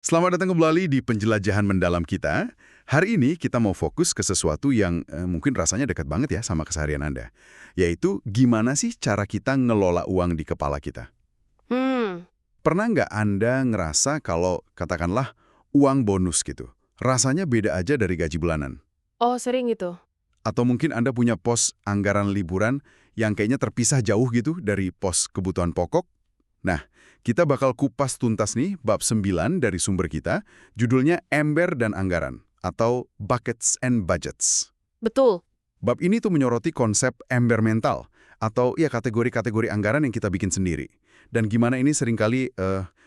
Selamat datang kembali di penjelajahan mendalam kita. Hari ini kita mau fokus ke sesuatu yang mungkin rasanya dekat banget ya sama keseharian Anda. Yaitu gimana sih cara kita ngelola uang di kepala kita. Hmm, Pernah nggak Anda ngerasa kalau katakanlah uang bonus gitu, rasanya beda aja dari gaji bulanan? oh sering itu. Atau mungkin Anda punya pos anggaran liburan yang kayaknya terpisah jauh gitu dari pos kebutuhan pokok? Nah, kita bakal kupas tuntas nih bab 9 dari sumber kita, judulnya Ember dan Anggaran, atau Buckets and Budgets. Betul. Bab ini tuh menyoroti konsep ember mental, atau ya kategori-kategori anggaran yang kita bikin sendiri. Dan gimana ini seringkali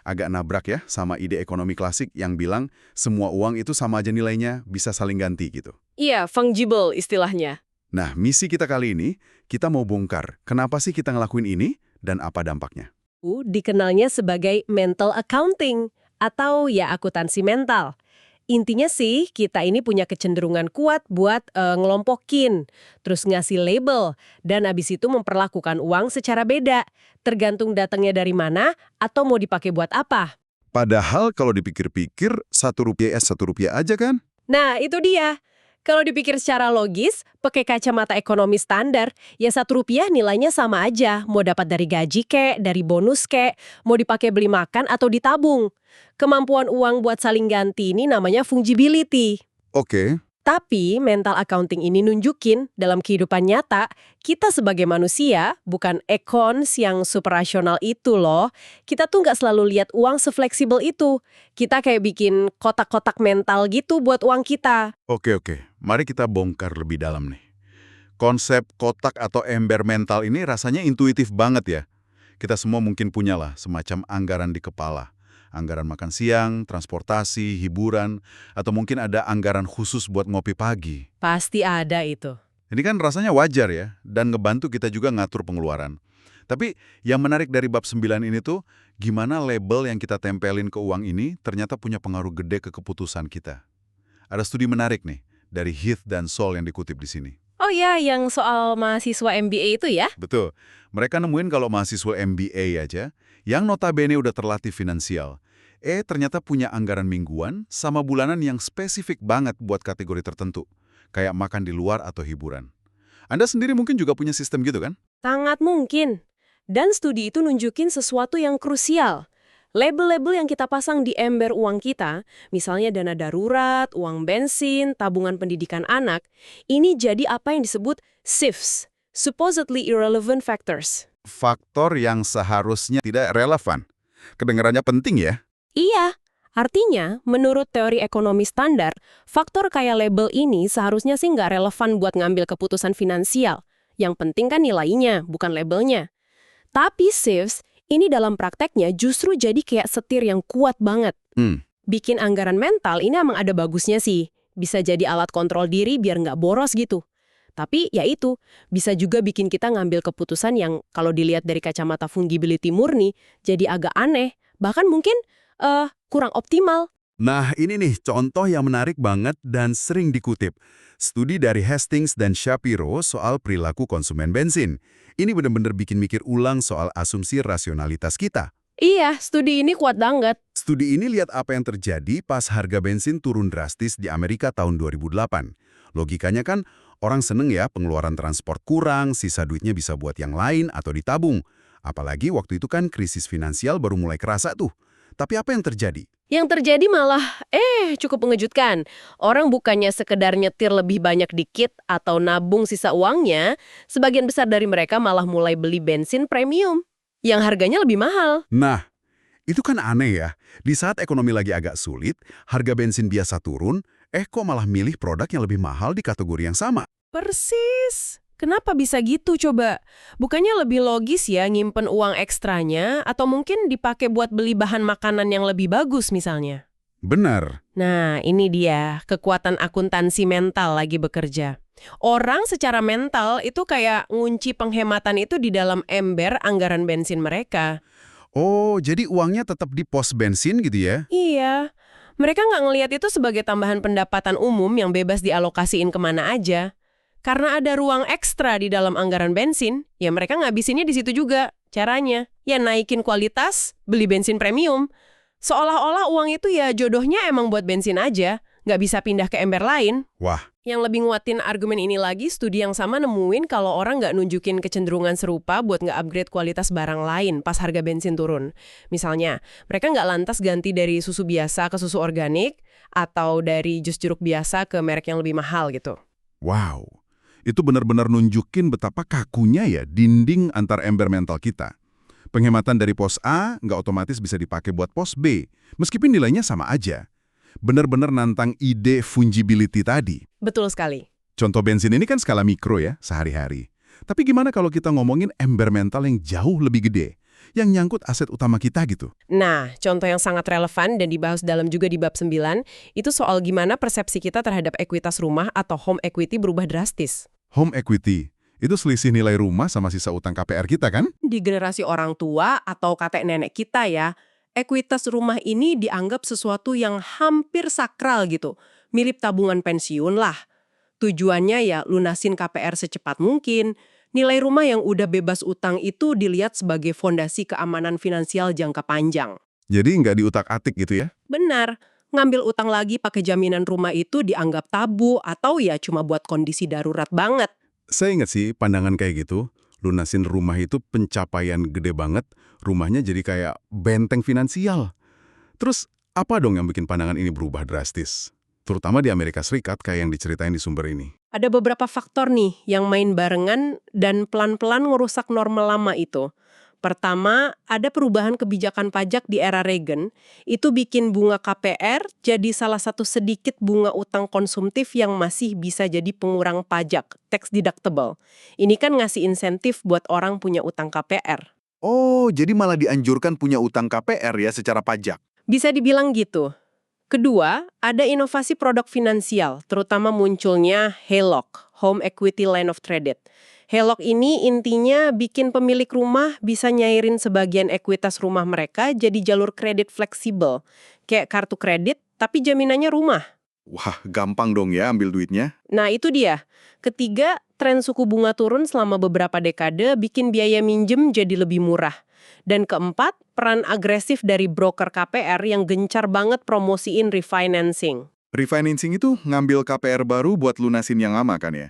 agak nabrak ya sama ide ekonomi klasik yang bilang semua uang itu sama aja nilainya, bisa saling ganti gitu. Iya, fungible istilahnya. Nah, misi kita kali ini, kita mau bongkar kenapa sih kita ngelakuin ini dan apa dampaknya. Dikenalnya sebagai mental accounting atau ya akuntansi mental. Intinya sih kita ini punya kecenderungan kuat buat ngelompokin, terus ngasih label, dan abis itu memperlakukan uang secara beda, tergantung datangnya dari mana atau mau dipakai buat apa. Padahal kalau dipikir-pikir, Rp1 aja kan? Nah, itu dia. Kalau dipikir secara logis, pakai kacamata ekonomi standar, ya Rp1 nilainya sama aja. Mau dapat dari gaji kek, dari bonus kek, mau dipakai beli makan atau ditabung. Kemampuan uang buat saling ganti ini namanya fungibility. Oke, Tapi mental accounting ini nunjukin dalam kehidupan nyata, kita sebagai manusia, bukan ekons yang super rasional itu loh. Kita tuh nggak selalu lihat uang sefleksibel itu. Kita kayak bikin kotak-kotak mental gitu buat uang kita. oke. Mari kita bongkar lebih dalam nih. Konsep kotak atau ember mental ini rasanya intuitif banget ya. Kita semua mungkin punyalah semacam anggaran di kepala. Anggaran makan siang, transportasi, hiburan, atau mungkin ada anggaran khusus buat ngopi pagi. Pasti ada itu. Ini kan rasanya wajar ya, dan ngebantu kita juga ngatur pengeluaran. Tapi yang menarik dari bab 9 ini tuh, gimana label yang kita tempelin ke uang ini ternyata punya pengaruh gede ke keputusan kita. Ada studi menarik nih, dari Heath dan Sol yang dikutip di sini. Oh ya, yang soal mahasiswa MBA itu ya? Betul, mereka nemuin kalau mahasiswa MBA aja, yang notabene udah terlatih finansial, ternyata punya anggaran mingguan sama bulanan yang spesifik banget buat kategori tertentu, kayak makan di luar atau hiburan. Anda sendiri mungkin juga punya sistem gitu kan? Sangat mungkin. Dan studi itu nunjukin sesuatu yang krusial. Label-label yang kita pasang di ember uang kita, misalnya dana darurat, uang bensin, tabungan pendidikan anak, ini jadi apa yang disebut SIFs, supposedly irrelevant factors. Faktor yang seharusnya tidak relevan. Kedengarannya penting ya? Iya, artinya menurut teori ekonomi standar, faktor kayak label ini seharusnya sih nggak relevan buat ngambil keputusan finansial. Yang penting kan nilainya, bukan labelnya. Tapi SIFs, ini dalam prakteknya justru jadi kayak setir yang kuat banget. Bikin anggaran mental ini emang ada bagusnya sih. Bisa jadi alat kontrol diri biar nggak boros gitu. Tapi ya itu, bisa juga bikin kita ngambil keputusan yang kalau dilihat dari kacamata fungibility murni, jadi agak aneh. Bahkan mungkin kurang optimal. Nah, ini nih contoh yang menarik banget dan sering dikutip. Studi dari Hastings dan Shapiro soal perilaku konsumen bensin. Ini benar-benar bikin mikir ulang soal asumsi rasionalitas kita. Iya, studi ini kuat banget. Studi ini lihat apa yang terjadi pas harga bensin turun drastis di Amerika tahun 2008. Logikanya kan, orang seneng ya pengeluaran transport kurang, sisa duitnya bisa buat yang lain atau ditabung. Apalagi waktu itu kan krisis finansial baru mulai kerasa tuh. Tapi apa yang terjadi? Yang terjadi malah, cukup mengejutkan. Orang bukannya sekedar nyetir lebih banyak dikit atau nabung sisa uangnya, sebagian besar dari mereka malah mulai beli bensin premium, yang harganya lebih mahal. Nah, itu kan aneh ya. Di saat ekonomi lagi agak sulit, harga bensin biasa turun, kok malah milih produk yang lebih mahal di kategori yang sama? Persis. Kenapa bisa gitu coba? Bukannya lebih logis ya nyimpen uang ekstranya atau mungkin dipakai buat beli bahan makanan yang lebih bagus misalnya? Benar. Nah, ini dia kekuatan akuntansi mental lagi bekerja. Orang secara mental itu kayak ngunci penghematan itu di dalam ember anggaran bensin mereka. Oh, jadi uangnya tetap di pos bensin gitu ya? Iya, mereka nggak ngelihat itu sebagai tambahan pendapatan umum yang bebas dialokasiin kemana aja. Karena ada ruang ekstra di dalam anggaran bensin, ya mereka ngabisinnya di situ juga. Caranya, ya naikin kualitas, beli bensin premium. Seolah-olah uang itu ya jodohnya emang buat bensin aja, nggak bisa pindah ke ember lain. Wah, Yang lebih nguatin argumen ini lagi, studi yang sama nemuin kalau orang nggak nunjukin kecenderungan serupa buat nggak upgrade kualitas barang lain pas harga bensin turun. Misalnya, mereka nggak lantas ganti dari susu biasa ke susu organik, atau dari jus jeruk biasa ke merek yang lebih mahal gitu. Wow, itu benar-benar nunjukin betapa kakunya ya dinding antar ember mental kita. Penghematan dari pos A nggak otomatis bisa dipakai buat pos B, meskipun nilainya sama aja. Benar-benar nantang ide fungibility tadi. Betul sekali. Contoh bensin ini kan skala mikro ya, sehari-hari. Tapi gimana kalau kita ngomongin ember mental yang jauh lebih gede, yang nyangkut aset utama kita gitu? Nah, contoh yang sangat relevan dan dibahas dalam juga di bab 9, itu soal gimana persepsi kita terhadap ekuitas rumah atau home equity berubah drastis. Home equity, itu selisih nilai rumah sama sisa utang KPR kita kan? Di generasi orang tua atau kakek nenek kita ya, ekuitas rumah ini dianggap sesuatu yang hampir sakral gitu. Mirip tabungan pensiun lah. Tujuannya ya lunasin KPR secepat mungkin. Nilai rumah yang udah bebas utang itu dilihat sebagai fondasi keamanan finansial jangka panjang. Jadi nggak diutak-atik gitu ya? Benar, ngambil utang lagi pakai jaminan rumah itu dianggap tabu atau ya cuma buat kondisi darurat banget. Saya ingat sih pandangan kayak gitu. Lunasin rumah itu pencapaian gede banget, rumahnya jadi kayak benteng finansial. Terus apa dong yang bikin pandangan ini berubah drastis? Terutama di Amerika Serikat kayak yang diceritain di sumber ini. Ada beberapa faktor nih yang main barengan dan pelan-pelan ngerusak norma lama itu. Pertama, ada perubahan kebijakan pajak di era Reagan. Itu bikin bunga KPR jadi salah satu sedikit bunga utang konsumtif yang masih bisa jadi pengurang pajak, tax deductible. Ini kan ngasih insentif buat orang punya utang KPR. oh jadi malah dianjurkan punya utang KPR ya secara pajak. Bisa dibilang gitu. Kedua, ada inovasi produk finansial, terutama munculnya HELOC, Home Equity Line of Credit. HELOC ini intinya bikin pemilik rumah bisa nyairin sebagian ekuitas rumah mereka jadi jalur kredit fleksibel, kayak kartu kredit tapi jaminannya rumah. Wah, gampang dong ya ambil duitnya. Nah itu dia. Ketiga, tren suku bunga turun selama beberapa dekade bikin biaya minjem jadi lebih murah. Dan keempat, peran agresif dari broker KPR yang gencar banget promosiin refinancing. Refinancing itu ngambil KPR baru buat lunasin yang lama kan ya?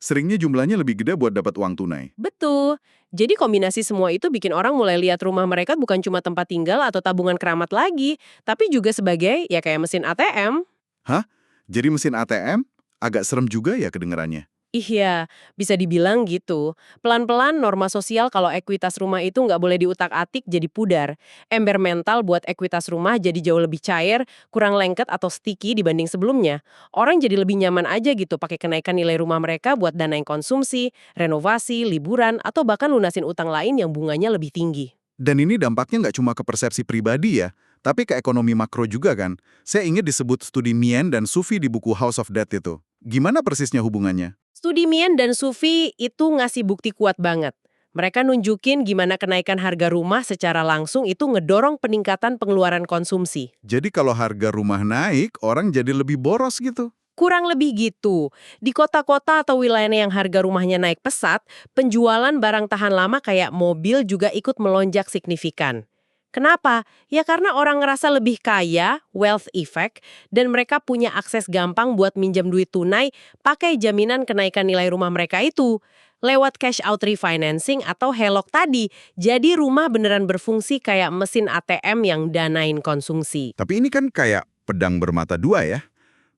Seringnya jumlahnya lebih gede buat dapat uang tunai. Betul. Jadi kombinasi semua itu bikin orang mulai lihat rumah mereka bukan cuma tempat tinggal atau tabungan keramat lagi, tapi juga sebagai ya kayak mesin ATM. Hah? Jadi mesin ATM? Agak serem juga ya kedengerannya. Iya, bisa dibilang gitu. Pelan-pelan norma sosial kalau ekuitas rumah itu nggak boleh diutak-atik jadi pudar. Ember mental buat ekuitas rumah jadi jauh lebih cair, kurang lengket atau sticky dibanding sebelumnya. Orang jadi lebih nyaman aja gitu pakai kenaikan nilai rumah mereka buat danain konsumsi, renovasi, liburan, atau bahkan lunasin utang lain yang bunganya lebih tinggi. Dan ini dampaknya nggak cuma ke persepsi pribadi ya, tapi ke ekonomi makro juga kan. Saya ingat disebut studi Mien dan Sufi di buku House of Debt itu. Gimana persisnya hubungannya? Studi Mien dan Sufi itu ngasih bukti kuat banget. Mereka nunjukin gimana kenaikan harga rumah secara langsung itu ngedorong peningkatan pengeluaran konsumsi. Jadi kalau harga rumah naik, orang jadi lebih boros gitu. Kurang lebih gitu. Di kota-kota atau wilayah yang harga rumahnya naik pesat, penjualan barang tahan lama kayak mobil juga ikut melonjak signifikan. Kenapa? Ya karena orang ngerasa lebih kaya, wealth effect, dan mereka punya akses gampang buat minjam duit tunai pakai jaminan kenaikan nilai rumah mereka itu. Lewat cash out refinancing atau HELOC tadi, jadi rumah beneran berfungsi kayak mesin ATM yang danain konsumsi. Tapi ini kan kayak pedang bermata dua ya.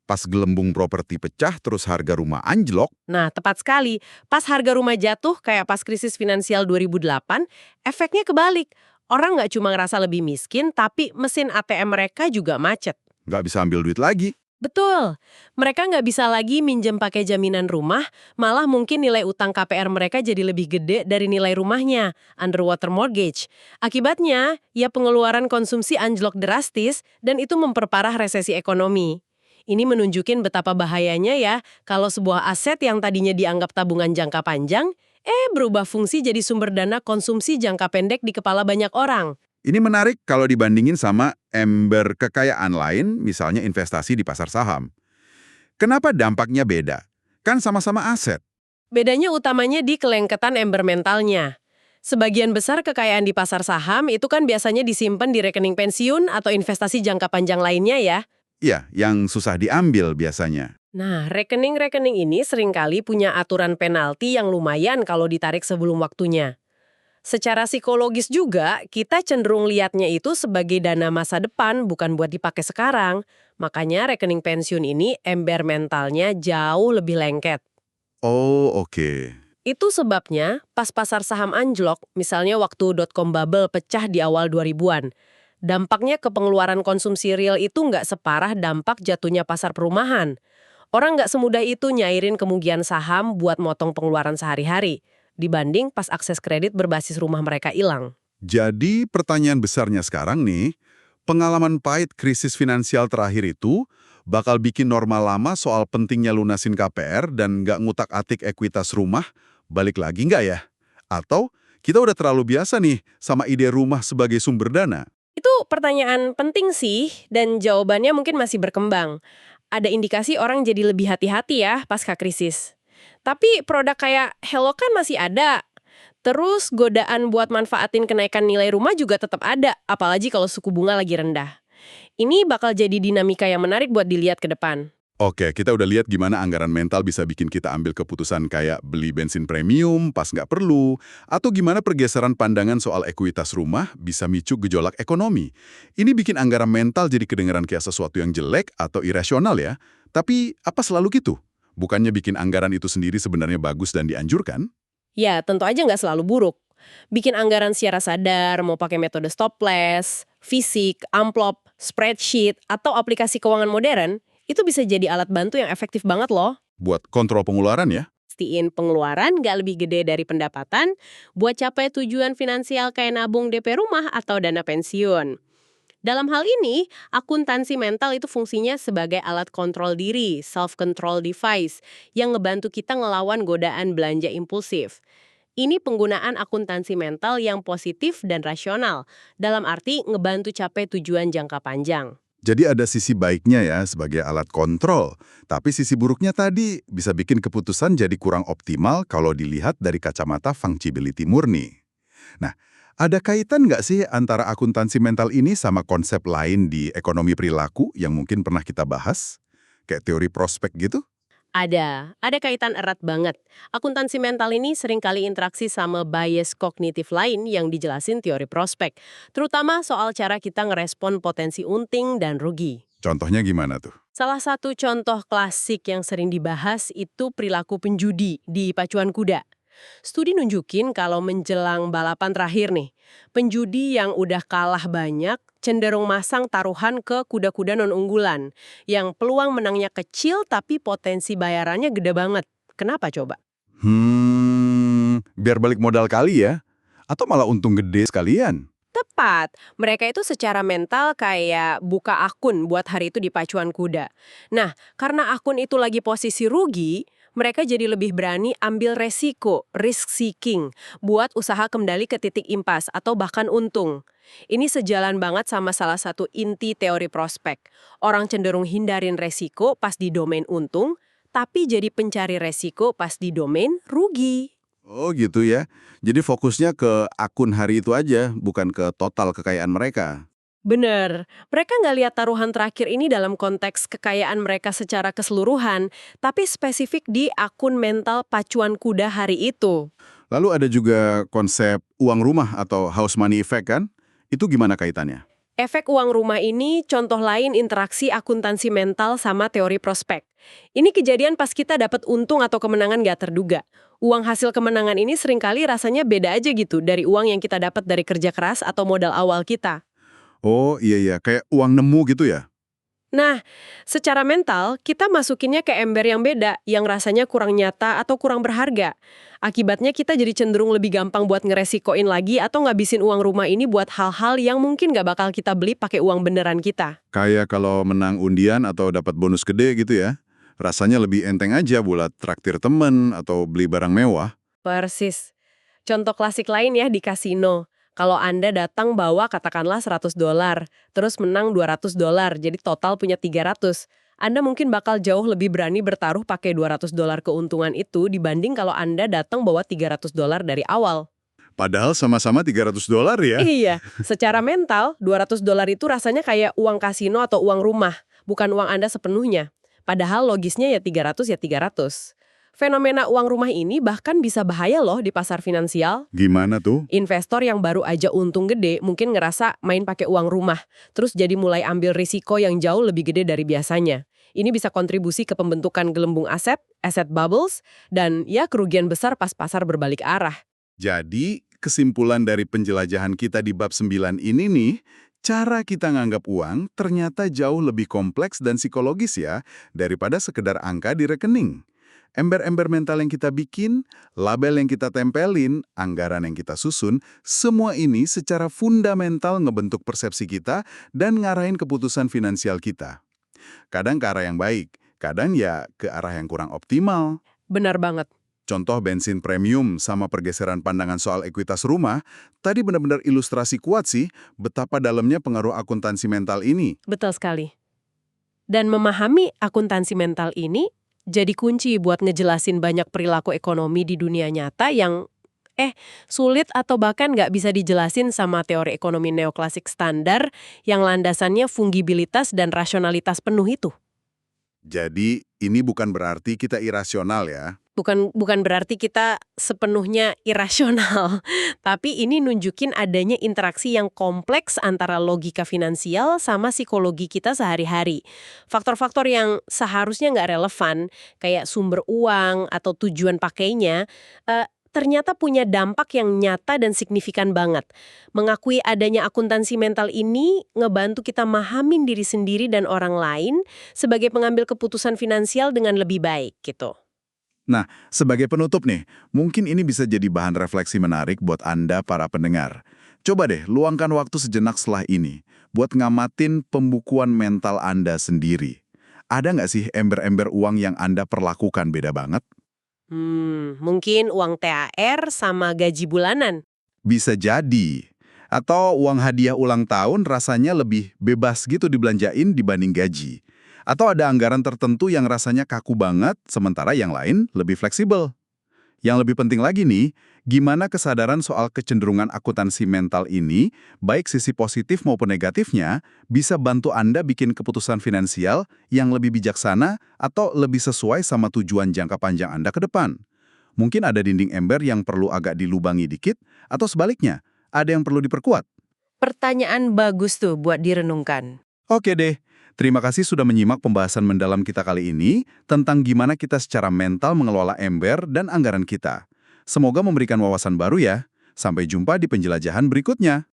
Pas gelembung properti pecah, terus harga rumah anjlok. Nah, tepat sekali. Pas harga rumah jatuh kayak pas krisis finansial 2008, efeknya kebalik. Orang nggak cuma ngerasa lebih miskin, tapi mesin ATM mereka juga macet. Nggak bisa ambil duit lagi. Betul. Mereka nggak bisa lagi minjem pakai jaminan rumah, malah mungkin nilai utang KPR mereka jadi lebih gede dari nilai rumahnya, underwater mortgage. Akibatnya, ya pengeluaran konsumsi anjlok drastis dan itu memperparah resesi ekonomi. Ini menunjukin betapa bahayanya ya kalau sebuah aset yang tadinya dianggap tabungan jangka panjang, berubah fungsi jadi sumber dana konsumsi jangka pendek di kepala banyak orang. Ini menarik kalau dibandingin sama ember kekayaan lain, misalnya investasi di pasar saham. Kenapa dampaknya beda? Kan sama-sama aset. Bedanya utamanya di kelengketan ember mentalnya. Sebagian besar kekayaan di pasar saham itu kan biasanya disimpan di rekening pensiun atau investasi jangka panjang lainnya ya. Iya, yang susah diambil biasanya. Nah, rekening-rekening ini seringkali punya aturan penalti yang lumayan kalau ditarik sebelum waktunya. Secara psikologis juga, kita cenderung lihatnya itu sebagai dana masa depan, bukan buat dipakai sekarang. Makanya rekening pensiun ini ember mentalnya jauh lebih lengket. Oh, oke. Itu sebabnya pas pasar saham anjlok, misalnya waktu .com bubble pecah di awal 2000-an, dampaknya ke pengeluaran konsumsi real itu nggak separah dampak jatuhnya pasar perumahan. Orang nggak semudah itu nyairin kemugian saham buat motong pengeluaran sehari-hari, dibanding pas akses kredit berbasis rumah mereka hilang. Jadi pertanyaan besarnya sekarang nih, pengalaman pahit krisis finansial terakhir itu bakal bikin norma lama soal pentingnya lunasin KPR dan nggak ngutak-atik ekuitas rumah balik lagi nggak ya? Atau kita udah terlalu biasa nih sama ide rumah sebagai sumber dana? Itu pertanyaan penting sih, dan jawabannya mungkin masih berkembang. Ada indikasi orang jadi lebih hati-hati ya pasca krisis. Tapi produk kayak Hello kan masih ada. Terus godaan buat manfaatin kenaikan nilai rumah juga tetap ada, apalagi kalau suku bunga lagi rendah. Ini bakal jadi dinamika yang menarik buat dilihat ke depan. Oke, kita udah lihat gimana anggaran mental bisa bikin kita ambil keputusan kayak beli bensin premium pas nggak perlu, atau gimana pergeseran pandangan soal ekuitas rumah bisa micu gejolak ekonomi. Ini bikin anggaran mental jadi kedengaran kayak sesuatu yang jelek atau irasional ya. Tapi apa selalu gitu? Bukannya bikin anggaran itu sendiri sebenarnya bagus dan dianjurkan? Ya, tentu aja nggak selalu buruk. Bikin anggaran secara sadar, mau pakai metode stop loss, fisik, amplop, spreadsheet, atau aplikasi keuangan modern, itu bisa jadi alat bantu yang efektif banget loh. Buat kontrol pengeluaran ya? Pastiin pengeluaran nggak lebih gede dari pendapatan buat capai tujuan finansial kayak nabung DP rumah atau dana pensiun. Dalam hal ini, akuntansi mental itu fungsinya sebagai alat kontrol diri, self-control device, yang ngebantu kita ngelawan godaan belanja impulsif. Ini penggunaan akuntansi mental yang positif dan rasional, dalam arti ngebantu capai tujuan jangka panjang. Jadi ada sisi baiknya ya sebagai alat kontrol, tapi sisi buruknya tadi bisa bikin keputusan jadi kurang optimal kalau dilihat dari kacamata fungibility murni. Nah, ada kaitan nggak sih antara akuntansi mental ini sama konsep lain di ekonomi perilaku yang mungkin pernah kita bahas? Kayak teori prospek gitu? Ada kaitan erat banget. Akuntansi mental ini seringkali interaksi sama bias kognitif lain yang dijelasin teori prospek, terutama soal cara kita ngerespon potensi untung dan rugi. Contohnya gimana tuh? Salah satu contoh klasik yang sering dibahas itu perilaku penjudi di pacuan kuda. Studi nunjukin kalau menjelang balapan terakhir nih, penjudi yang udah kalah banyak cenderung masang taruhan ke kuda-kuda non-unggulan, yang peluang menangnya kecil tapi potensi bayarannya gede banget. Kenapa coba? Biar balik modal kali ya? Atau malah untung gede sekalian? Tepat, mereka itu secara mental kayak buka akun buat hari itu di pacuan kuda. Nah, karena akun itu lagi posisi rugi, mereka jadi lebih berani ambil resiko, risk seeking, buat usaha kembali ke titik impas atau bahkan untung. Ini sejalan banget sama salah satu inti teori prospek. Orang cenderung hindarin resiko pas di domain untung, tapi jadi pencari resiko pas di domain rugi. Oh gitu ya. Jadi fokusnya ke akun hari itu aja, bukan ke total kekayaan mereka. Bener, mereka nggak lihat taruhan terakhir ini dalam konteks kekayaan mereka secara keseluruhan, tapi spesifik di akun mental pacuan kuda hari itu. Lalu ada juga konsep uang rumah atau house money effect kan? Itu gimana kaitannya? Efek uang rumah ini contoh lain interaksi akuntansi mental sama teori prospek. Ini kejadian pas kita dapat untung atau kemenangan nggak terduga. Uang hasil kemenangan ini seringkali rasanya beda aja gitu dari uang yang kita dapat dari kerja keras atau modal awal kita. Oh iya, kayak uang nemu gitu ya? Nah, secara mental, kita masukinnya ke ember yang beda, yang rasanya kurang nyata atau kurang berharga. Akibatnya kita jadi cenderung lebih gampang buat ngeresikoin lagi atau ngabisin uang rumah ini buat hal-hal yang mungkin nggak bakal kita beli pakai uang beneran kita. Kayak kalau menang undian atau dapat bonus gede gitu ya? Rasanya lebih enteng aja buat traktir temen atau beli barang mewah. Persis. Contoh klasik lain ya di kasino. Kalau Anda datang bawa katakanlah $100, terus menang $200, jadi total punya 300. Anda mungkin bakal jauh lebih berani bertaruh pakai $200 keuntungan itu dibanding kalau Anda datang bawa $300 dari awal. Padahal sama-sama $300 ya. Iya, secara mental, $200 itu rasanya kayak uang kasino atau uang rumah, bukan uang Anda sepenuhnya. Padahal logisnya ya 300 ya 300. Fenomena uang rumah ini bahkan bisa bahaya loh di pasar finansial. Gimana tuh? Investor yang baru aja untung gede mungkin ngerasa main pakai uang rumah, terus jadi mulai ambil risiko yang jauh lebih gede dari biasanya. Ini bisa kontribusi ke pembentukan gelembung aset, asset bubbles, dan ya kerugian besar pas pasar berbalik arah. Jadi, kesimpulan dari penjelajahan kita di bab 9 ini nih, cara kita nganggap uang ternyata jauh lebih kompleks dan psikologis ya, daripada sekedar angka di rekening. Ember-ember mental yang kita bikin, label yang kita tempelin, anggaran yang kita susun, semua ini secara fundamental ngebentuk persepsi kita dan ngarahin keputusan finansial kita. Kadang ke arah yang baik, kadang ya ke arah yang kurang optimal. Benar banget. Contoh bensin premium sama pergeseran pandangan soal ekuitas rumah, tadi benar-benar ilustrasi kuat sih betapa dalamnya pengaruh akuntansi mental ini. Betul sekali. Dan memahami akuntansi mental ini jadi kunci buat ngejelasin banyak perilaku ekonomi di dunia nyata yang sulit atau bahkan nggak bisa dijelasin sama teori ekonomi neoklasik standar yang landasannya fungibilitas dan rasionalitas penuh itu. Jadi, ini bukan berarti kita irasional ya. Bukan berarti kita sepenuhnya irasional, tapi ini nunjukin adanya interaksi yang kompleks antara logika finansial sama psikologi kita sehari-hari. Faktor-faktor yang seharusnya nggak relevan, kayak sumber uang atau tujuan pakainya, ternyata punya dampak yang nyata dan signifikan banget. Mengakui adanya akuntansi mental ini ngebantu kita mahamin diri sendiri dan orang lain sebagai pengambil keputusan finansial dengan lebih baik gitu. Nah, sebagai penutup nih, mungkin ini bisa jadi bahan refleksi menarik buat Anda para pendengar. Coba deh luangkan waktu sejenak setelah ini buat ngamatin pembukuan mental Anda sendiri. Ada nggak sih ember-ember uang yang Anda perlakukan beda banget? Mungkin uang THR sama gaji bulanan. Bisa jadi. Atau uang hadiah ulang tahun rasanya lebih bebas gitu dibelanjain dibanding gaji. Atau ada anggaran tertentu yang rasanya kaku banget, sementara yang lain lebih fleksibel. Yang lebih penting lagi nih, gimana kesadaran soal kecenderungan akuntansi mental ini, baik sisi positif maupun negatifnya, bisa bantu Anda bikin keputusan finansial yang lebih bijaksana atau lebih sesuai sama tujuan jangka panjang Anda ke depan. Mungkin ada dinding ember yang perlu agak dilubangi dikit, atau sebaliknya, ada yang perlu diperkuat. Pertanyaan bagus tuh buat direnungkan. Oke deh. Terima kasih sudah menyimak pembahasan mendalam kita kali ini tentang gimana kita secara mental mengelola ember dan anggaran kita. Semoga memberikan wawasan baru ya. Sampai jumpa di penjelajahan berikutnya.